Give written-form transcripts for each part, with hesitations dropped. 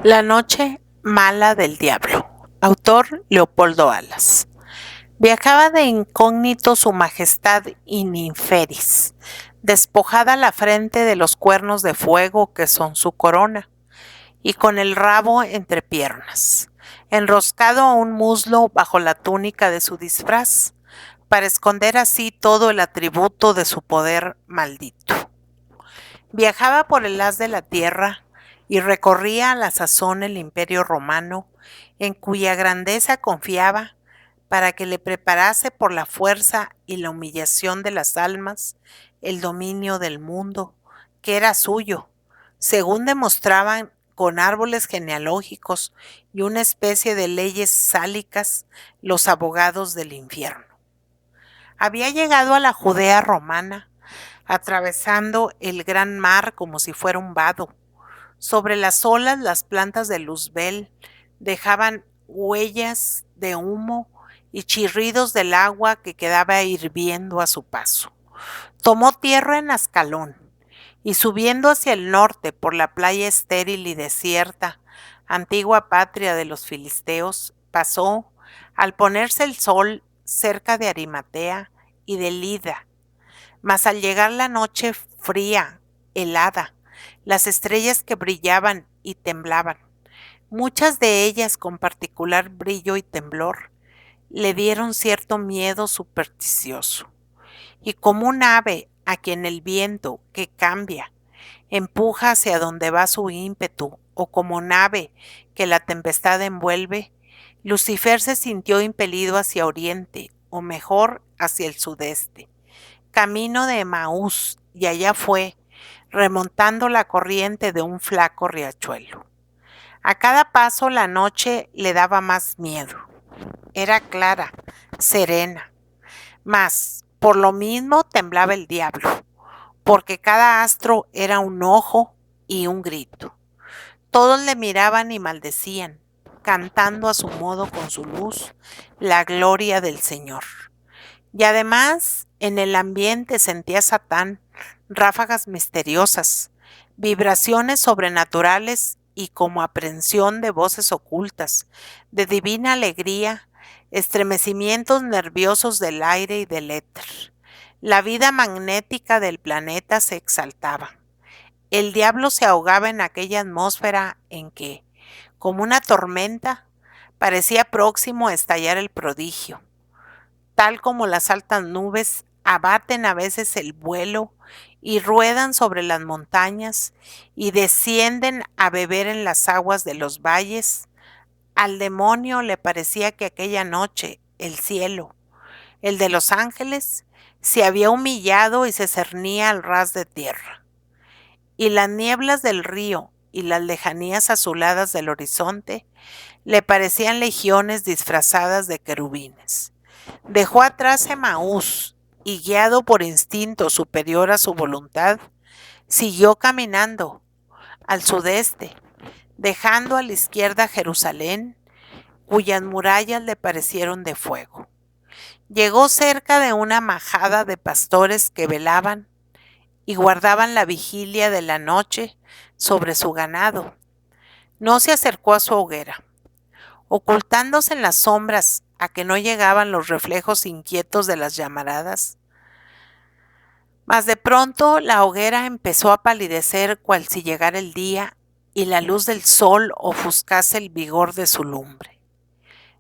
La noche mala del diablo. Autor Leopoldo Alas. Viajaba de incógnito su majestad in inferis, despojada la frente de los cuernos de fuego que son su corona, y con el rabo entre piernas, enroscado a un muslo bajo la túnica de su disfraz, para esconder así todo el atributo de su poder maldito. Viajaba por el haz de la tierra y recorría a la sazón el imperio romano, en cuya grandeza confiaba para que le preparase por la fuerza y la humillación de las almas el dominio del mundo, que era suyo, según demostraban con árboles genealógicos y una especie de leyes sálicas los abogados del infierno. Había llegado a la Judea romana, atravesando el gran mar como si fuera un vado. Sobre las olas las plantas de luzbel dejaban huellas de humo y chirridos del agua que quedaba hirviendo a su paso. Tomó tierra en Ascalón y subiendo hacia el norte por la playa estéril y desierta, antigua patria de los filisteos, pasó, al ponerse el sol, cerca de Arimatea y de Lida. Mas al llegar la noche fría, helada, las estrellas que brillaban y temblaban, muchas de ellas con particular brillo y temblor, le dieron cierto miedo supersticioso. Y como un ave a quien el viento, que cambia, empuja hacia donde va su ímpetu, o como nave que la tempestad envuelve, Lucifer se sintió impelido hacia oriente, o mejor, hacia el sudeste, camino de Emaús, y allá fue, remontando la corriente de un flaco riachuelo. A cada paso la noche le daba más miedo. Era clara, serena, mas por lo mismo temblaba el diablo, porque cada astro era un ojo y un grito. Todos le miraban y maldecían, cantando a su modo con su luz la gloria del Señor. Y además, en el ambiente sentía Satán ráfagas misteriosas, vibraciones sobrenaturales y como aprensión de voces ocultas, de divina alegría, estremecimientos nerviosos del aire y del éter. La vida magnética del planeta se exaltaba. El diablo se ahogaba en aquella atmósfera en que, como una tormenta, parecía próximo a estallar el prodigio. Tal como las altas nubes abaten a veces el vuelo y ruedan sobre las montañas y descienden a beber en las aguas de los valles, al demonio le parecía que aquella noche el cielo, el de los ángeles, se había humillado y se cernía al ras de tierra, y las nieblas del río y las lejanías azuladas del horizonte le parecían legiones disfrazadas de querubines. Dejó atrás Emaús y, guiado por instinto superior a su voluntad, siguió caminando al sudeste, dejando a la izquierda Jerusalén, cuyas murallas le parecieron de fuego. Llegó cerca de una majada de pastores que velaban y guardaban la vigilia de la noche sobre su ganado. No se acercó a su hoguera. Ocultándose en las sombras a que no llegaban los reflejos inquietos de las llamaradas. Mas de pronto la hoguera empezó a palidecer cual si llegara el día y la luz del sol ofuscase el vigor de su lumbre.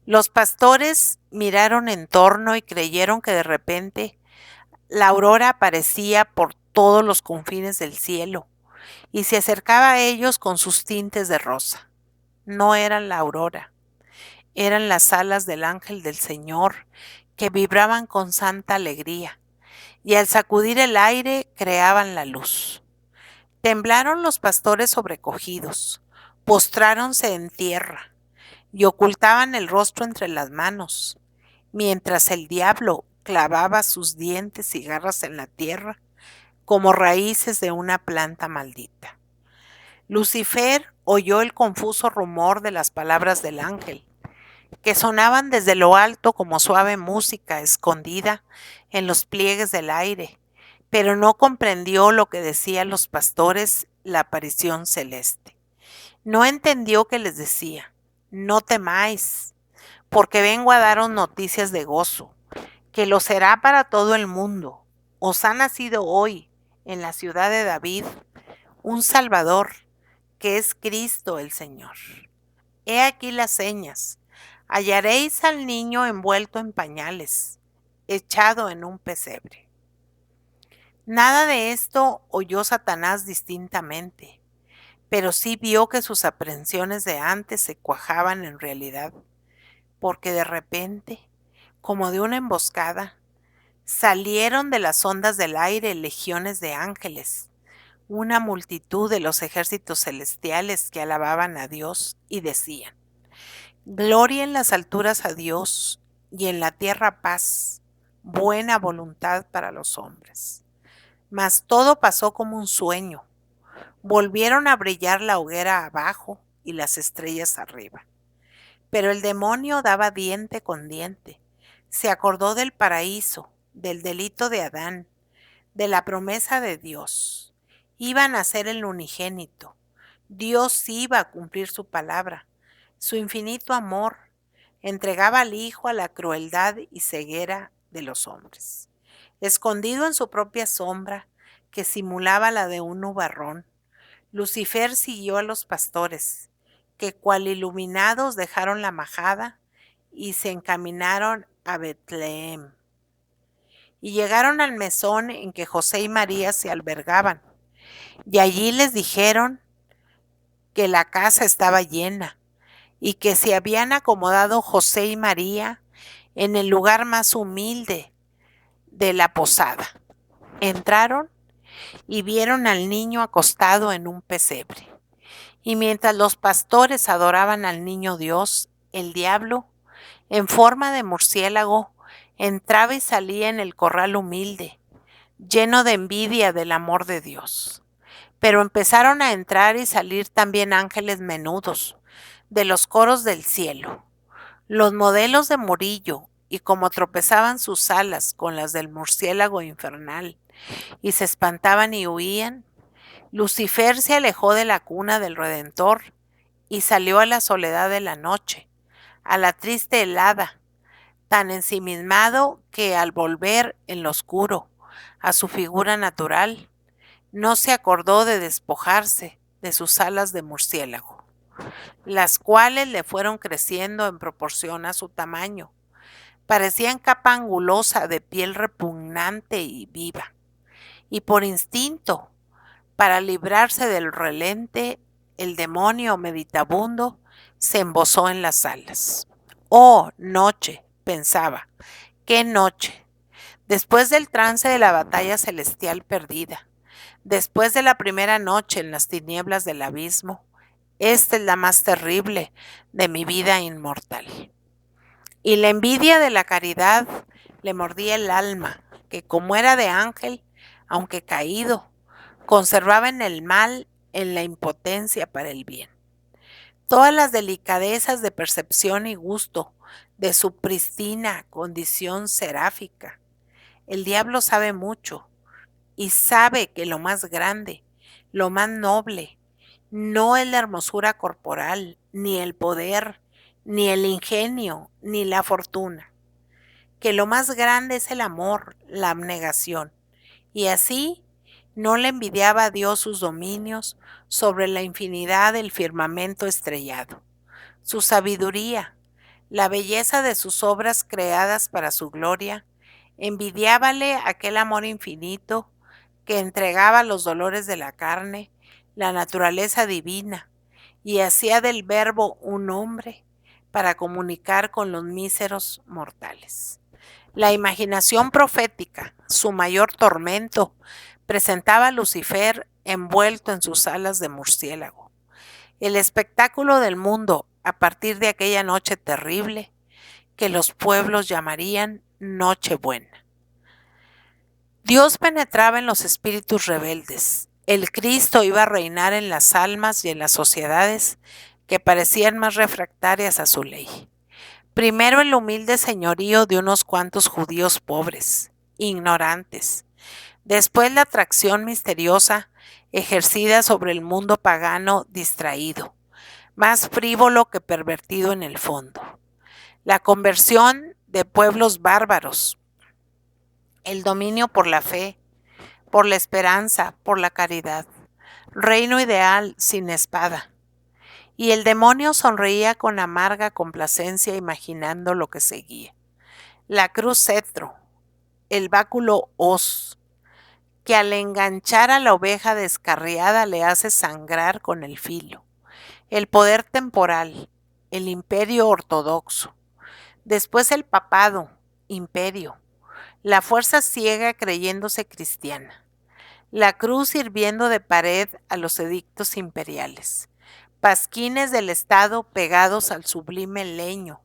Los pastores miraron en torno y creyeron que de repente la aurora aparecía por todos los confines del cielo y se acercaba a ellos con sus tintes de rosa. No era la aurora. Eran las alas del ángel del Señor que vibraban con santa alegría y al sacudir el aire creaban la luz. Temblaron los pastores sobrecogidos, postráronse en tierra y ocultaban el rostro entre las manos, mientras el diablo clavaba sus dientes y garras en la tierra como raíces de una planta maldita. Lucifer oyó el confuso rumor de las palabras del ángel, que sonaban desde lo alto como suave música escondida en los pliegues del aire, pero no comprendió lo que decían los pastores, la aparición celeste. No entendió que les decía: no temáis, porque vengo a daros noticias de gozo, que lo será para todo el mundo. Os ha nacido hoy, en la ciudad de David, un Salvador, que es Cristo el Señor. He aquí las señas: hallaréis al niño envuelto en pañales, echado en un pesebre. Nada de esto oyó Satanás distintamente, pero sí vio que sus aprensiones de antes se cuajaban en realidad, porque de repente, como de una emboscada, salieron de las ondas del aire legiones de ángeles, una multitud de los ejércitos celestiales que alababan a Dios y decían: gloria en las alturas a Dios, y en la tierra paz, buena voluntad para los hombres. Mas todo pasó como un sueño. Volvieron a brillar la hoguera abajo y las estrellas arriba. Pero el demonio daba diente con diente. Se acordó del paraíso, del delito de Adán, de la promesa de Dios. Iba a nacer el unigénito. Dios iba a cumplir su palabra. Su infinito amor entregaba al Hijo a la crueldad y ceguera de los hombres. Escondido en su propia sombra, que simulaba la de un nubarrón, Lucifer siguió a los pastores, que cual iluminados dejaron la majada y se encaminaron a Betlehem. Y llegaron al mesón en que José y María se albergaban, y allí les dijeron que la casa estaba llena, y que se habían acomodado José y María en el lugar más humilde de la posada. Entraron y vieron al niño acostado en un pesebre. Y mientras los pastores adoraban al niño Dios, el diablo, en forma de murciélago, entraba y salía en el corral humilde, lleno de envidia del amor de Dios. Pero empezaron a entrar y salir también ángeles menudos, de los coros del cielo, los modelos de Murillo, y como tropezaban sus alas con las del murciélago infernal, y se espantaban y huían, Lucifer se alejó de la cuna del Redentor y salió a la soledad de la noche, a la triste helada, tan ensimismado que al volver en lo oscuro a su figura natural, no se acordó de despojarse de sus alas de murciélago, las cuales le fueron creciendo en proporción a su tamaño. Parecían capa angulosa de piel repugnante y viva, y por instinto, para librarse del relente, el demonio meditabundo se embozó en las alas. ¡Oh, noche!, pensaba. ¡Qué noche! Después del trance de la batalla celestial perdida, después de la primera noche en las tinieblas del abismo, esta es la más terrible de mi vida inmortal. Y la envidia de la caridad le mordía el alma, que como era de ángel, aunque caído, conservaba en el mal, en la impotencia para el bien. Todas las delicadezas de percepción y gusto de su pristina condición seráfica. El diablo sabe mucho y sabe que lo más grande, lo más noble, no es la hermosura corporal, ni el poder, ni el ingenio, ni la fortuna. Que lo más grande es el amor, la abnegación. Y así no le envidiaba a Dios sus dominios sobre la infinidad del firmamento estrellado, su sabiduría, la belleza de sus obras creadas para su gloria. Envidiábale aquel amor infinito que entregaba los dolores de la carne, la naturaleza divina, y hacía del Verbo un hombre para comunicar con los míseros mortales. La imaginación profética, su mayor tormento, presentaba a Lucifer envuelto en sus alas de murciélago. El espectáculo del mundo a partir de aquella noche terrible que los pueblos llamarían Nochebuena. Dios penetraba en los espíritus rebeldes. El Cristo iba a reinar en las almas y en las sociedades que parecían más refractarias a su ley. Primero el humilde señorío de unos cuantos judíos pobres, ignorantes. Después la atracción misteriosa ejercida sobre el mundo pagano distraído, más frívolo que pervertido en el fondo. La conversión de pueblos bárbaros, el dominio por la fe, por la esperanza, por la caridad, reino ideal sin espada. Y el demonio sonreía con amarga complacencia imaginando lo que seguía. La cruz cetro, el báculo hoz, que al enganchar a la oveja descarriada le hace sangrar con el filo. El poder temporal, el imperio ortodoxo. Después el papado, imperio. La fuerza ciega creyéndose cristiana. La cruz sirviendo de pared a los edictos imperiales. Pasquines del Estado pegados al sublime leño.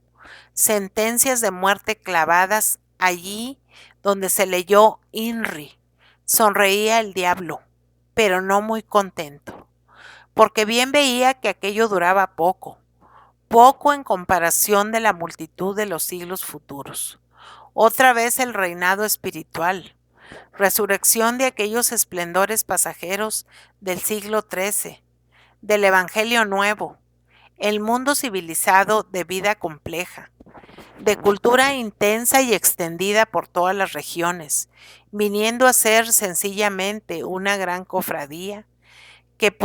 Sentencias de muerte clavadas allí donde se leyó INRI. Sonreía el diablo, pero no muy contento, porque bien veía que aquello duraba poco, poco en comparación de la multitud de los siglos futuros. Otra vez el reinado espiritual, resurrección de aquellos esplendores pasajeros del siglo XIII, del Evangelio Nuevo, el mundo civilizado de vida compleja, de cultura intensa y extendida por todas las regiones, viniendo a ser sencillamente una gran cofradía que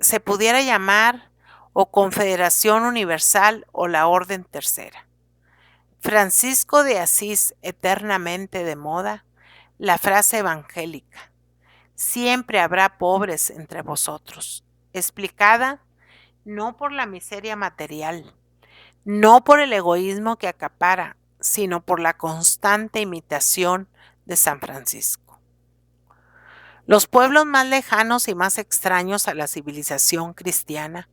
se pudiera llamar o Confederación Universal o la Orden Tercera. Francisco de Asís, eternamente de moda, la frase evangélica, siempre habrá pobres entre vosotros, explicada no por la miseria material, no por el egoísmo que acapara, sino por la constante imitación de San Francisco. Los pueblos más lejanos y más extraños a la civilización cristiana,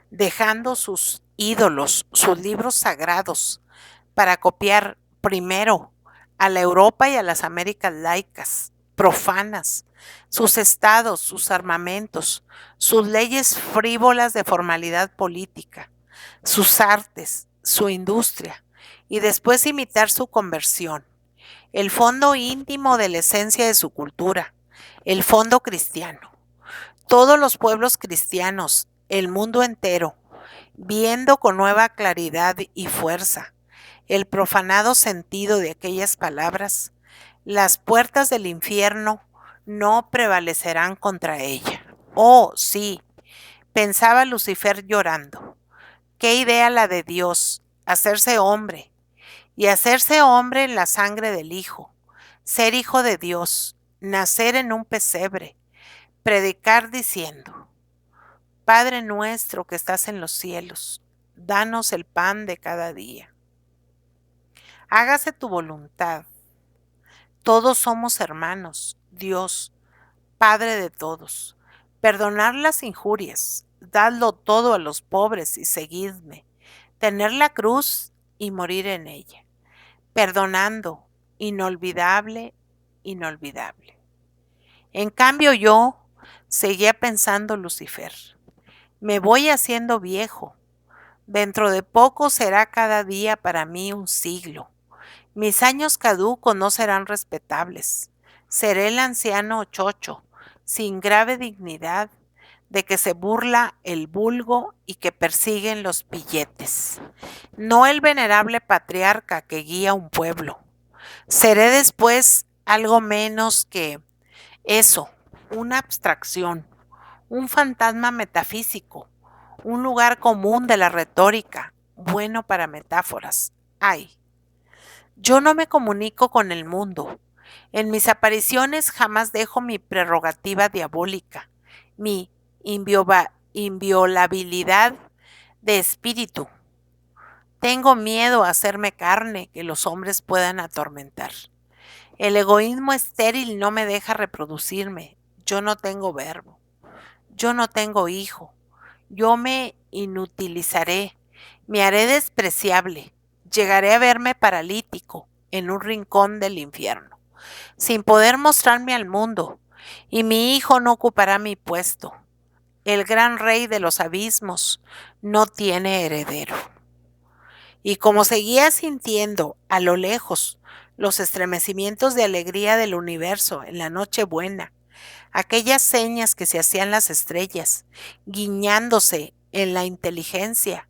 dejando sus ídolos, sus libros sagrados, para copiar primero a la Europa y a las Américas laicas, profanas, sus estados, sus armamentos, sus leyes frívolas de formalidad política, sus artes, su industria, y después imitar su conversión, el fondo íntimo de la esencia de su cultura, el fondo cristiano. Todos los pueblos cristianos, el mundo entero, viendo con nueva claridad y fuerza el profanado sentido de aquellas palabras, las puertas del infierno no prevalecerán contra ella. Oh, sí, pensaba Lucifer llorando. Qué idea la de Dios, hacerse hombre, y hacerse hombre en la sangre del Hijo, ser hijo de Dios, nacer en un pesebre, predicar diciendo, Padre nuestro que estás en los cielos, danos el pan de cada día. Hágase tu voluntad. Todos somos hermanos, Dios, Padre de todos. Perdonad las injurias, dadlo todo a los pobres y seguidme. Tener la cruz y morir en ella. Perdonando, inolvidable, inolvidable. En cambio yo, seguía pensando Lucifer, me voy haciendo viejo. Dentro de poco será cada día para mí un siglo. Mis años caducos no serán respetables. Seré el anciano chocho, sin grave dignidad, de que se burla el vulgo y que persiguen los pilletes. No el venerable patriarca que guía un pueblo. Seré después algo menos que eso, una abstracción, un fantasma metafísico, un lugar común de la retórica, bueno para metáforas. Ay, yo no me comunico con el mundo. En mis apariciones jamás dejo mi prerrogativa diabólica, mi inviolabilidad de espíritu. Tengo miedo a hacerme carne que los hombres puedan atormentar. El egoísmo estéril no me deja reproducirme. Yo no tengo verbo. Yo no tengo hijo. Yo me inutilizaré. Me haré despreciable. Llegaré a verme paralítico en un rincón del infierno, sin poder mostrarme al mundo, y mi hijo no ocupará mi puesto. El gran rey de los abismos no tiene heredero. Y como seguía sintiendo a lo lejos los estremecimientos de alegría del universo en la noche buena, aquellas señas que se hacían las estrellas, guiñándose en la inteligencia,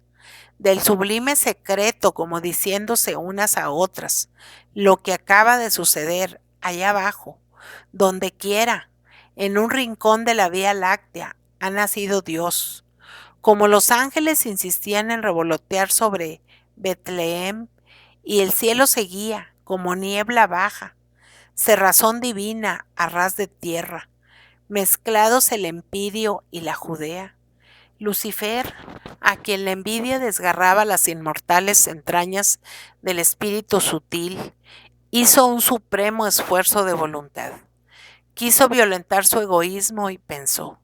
del sublime secreto, como diciéndose unas a otras, lo que acaba de suceder allá abajo, donde quiera, en un rincón de la Vía Láctea, ha nacido Dios. Como los ángeles insistían en revolotear sobre Betlehem, y el cielo seguía, como niebla baja, cerrazón divina a ras de tierra, mezclados el Empirio y la Judea. Lucifer, a quien la envidia desgarraba las inmortales entrañas del espíritu sutil, hizo un supremo esfuerzo de voluntad. Quiso violentar su egoísmo y pensó: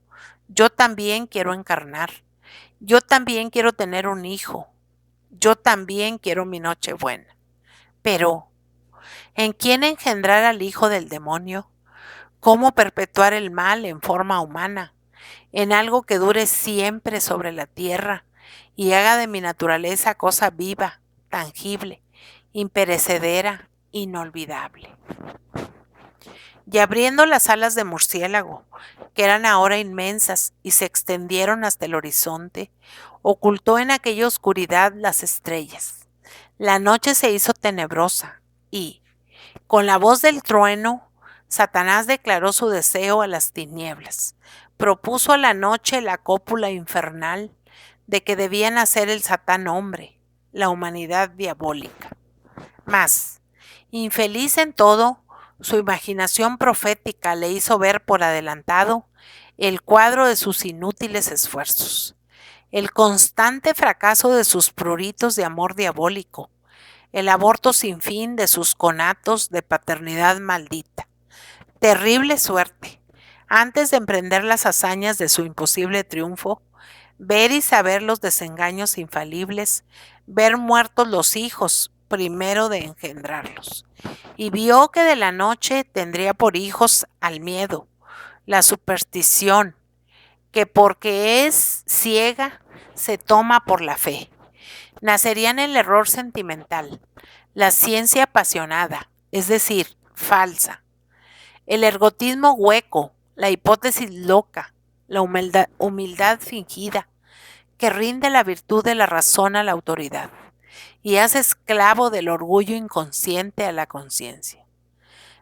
yo también quiero encarnar, yo también quiero tener un hijo, yo también quiero mi Nochebuena. Pero, ¿en quién engendrar al hijo del demonio? ¿Cómo perpetuar el mal en forma humana, en algo que dure siempre sobre la tierra y haga de mi naturaleza cosa viva, tangible, imperecedera, inolvidable? Y abriendo las alas de murciélago, que eran ahora inmensas y se extendieron hasta el horizonte, ocultó en aquella oscuridad las estrellas. La noche se hizo tenebrosa y, con la voz del trueno, Satanás declaró su deseo a las tinieblas. Propuso a la noche la cópula infernal de que debía nacer el Satán hombre, la humanidad diabólica. Mas, infeliz en todo, su imaginación profética le hizo ver por adelantado el cuadro de sus inútiles esfuerzos, el constante fracaso de sus pruritos de amor diabólico, el aborto sin fin de sus conatos de paternidad maldita. Terrible suerte. Antes de emprender las hazañas de su imposible triunfo, ver y saber los desengaños infalibles, ver muertos los hijos primero de engendrarlos. Y vio que de la noche tendría por hijos al miedo, la superstición, que porque es ciega, se toma por la fe. Nacerían el error sentimental, la ciencia apasionada, es decir, falsa, el ergotismo hueco, la hipótesis loca, la humildad fingida, que rinde la virtud de la razón a la autoridad y hace esclavo del orgullo inconsciente a la conciencia.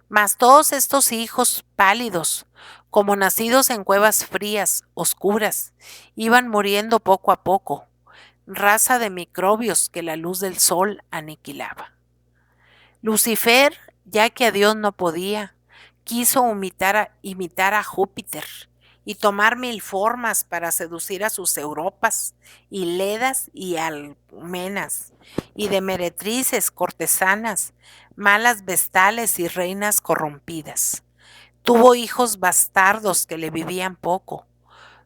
Mas todos estos hijos pálidos, como nacidos en cuevas frías, oscuras, iban muriendo poco a poco, raza de microbios que la luz del sol aniquilaba. Lucifer, ya que a Dios no podía, quiso imitar a Júpiter y tomar mil formas para seducir a sus Europas, y Ledas y Almenas, y de meretrices, cortesanas, malas vestales y reinas corrompidas. Tuvo hijos bastardos que le vivían poco,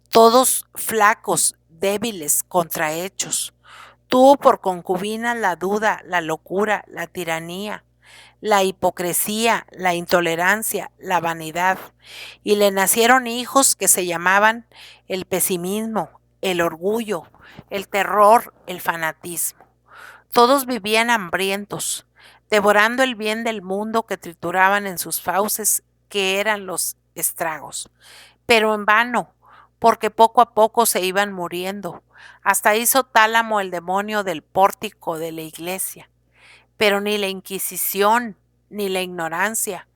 todos flacos, débiles, contrahechos. Tuvo por concubinas la duda, la locura, la tiranía, la hipocresía, la intolerancia, la vanidad, y le nacieron hijos que se llamaban el pesimismo, el orgullo, el terror, el fanatismo. Todos vivían hambrientos, devorando el bien del mundo que trituraban en sus fauces, que eran los estragos. Pero en vano, porque poco a poco se iban muriendo. Hasta hizo tálamo el demonio del pórtico de la iglesia. Pero ni la Inquisición, ni la ignorancia,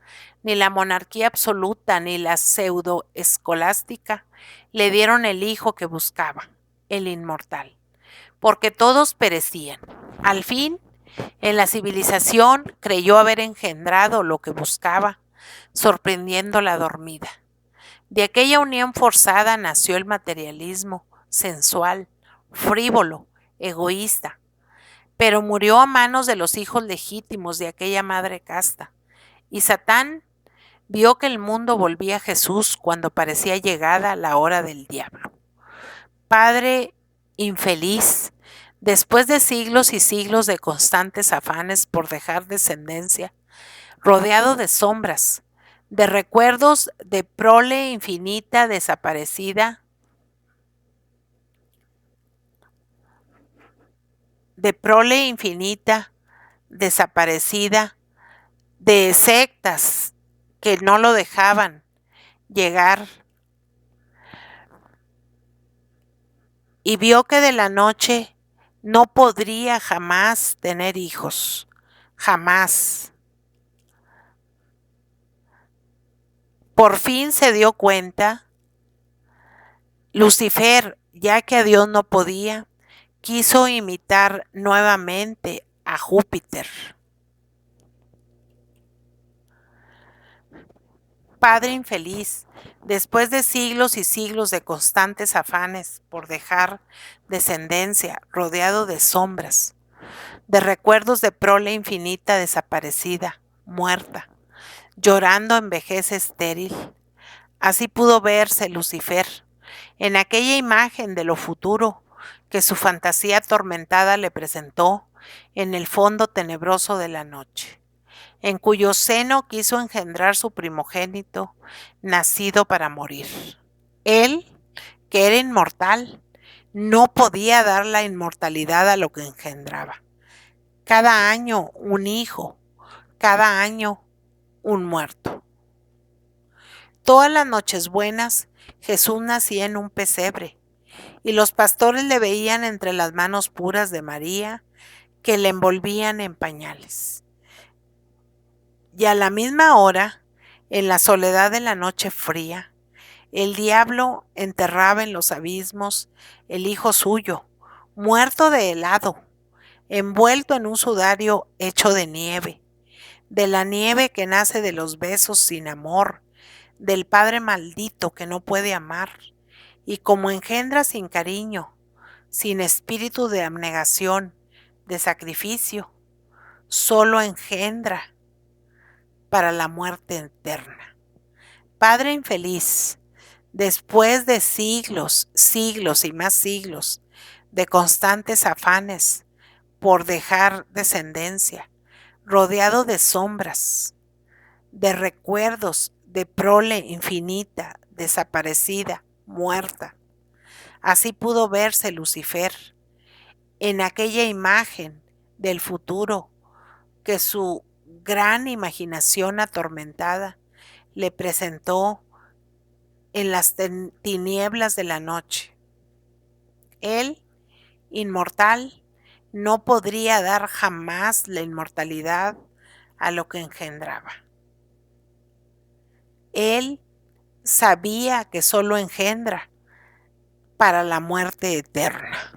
ni la monarquía absoluta, ni la pseudo-escolástica le dieron el hijo que buscaba, el inmortal, porque todos perecían. Al fin, en la civilización creyó haber engendrado lo que buscaba, sorprendiendo la dormida. De aquella unión forzada nació el materialismo sensual, frívolo, egoísta, pero murió a manos de los hijos legítimos de aquella madre casta. Y Satán vio que el mundo volvía a Jesús cuando parecía llegada la hora del diablo. Padre infeliz, después de siglos y siglos de constantes afanes por dejar descendencia, rodeado de sombras, de recuerdos de prole infinita desaparecida, de sectas que no lo dejaban llegar y vio que de la noche no podría jamás tener hijos, jamás. Por fin se dio cuenta, Lucifer, ya que a Dios no podía, quiso imitar nuevamente a Júpiter. Padre infeliz, después de siglos y siglos de constantes afanes por dejar descendencia, rodeado de sombras, de recuerdos de prole infinita desaparecida, muerta, llorando en vejez estéril, así pudo verse Lucifer, en aquella imagen de lo futuro que su fantasía atormentada le presentó en el fondo tenebroso de la noche, en cuyo seno quiso engendrar su primogénito, nacido para morir. Él, que era inmortal, no podía dar la inmortalidad a lo que engendraba. Cada año un hijo, cada año un muerto. Todas las noches buenas, Jesús nacía en un pesebre, y los pastores le veían entre las manos puras de María, que le envolvían en pañales. Y a la misma hora, en la soledad de la noche fría, el diablo enterraba en los abismos el hijo suyo, muerto de helado, envuelto en un sudario hecho de la nieve que nace de los besos sin amor, del padre maldito que no puede amar, y como engendra sin cariño, sin espíritu de abnegación, de sacrificio, solo engendra para la muerte eterna. Padre infeliz, después de siglos, siglos y más siglos de constantes afanes por dejar descendencia, rodeado de sombras, de recuerdos, de prole infinita, desaparecida, muerta. Así pudo verse Lucifer en aquella imagen del futuro que su gran imaginación atormentada le presentó en las tinieblas de la noche. Él, inmortal, no podría dar jamás la inmortalidad a lo que engendraba. Él sabía que solo engendra para la muerte eterna.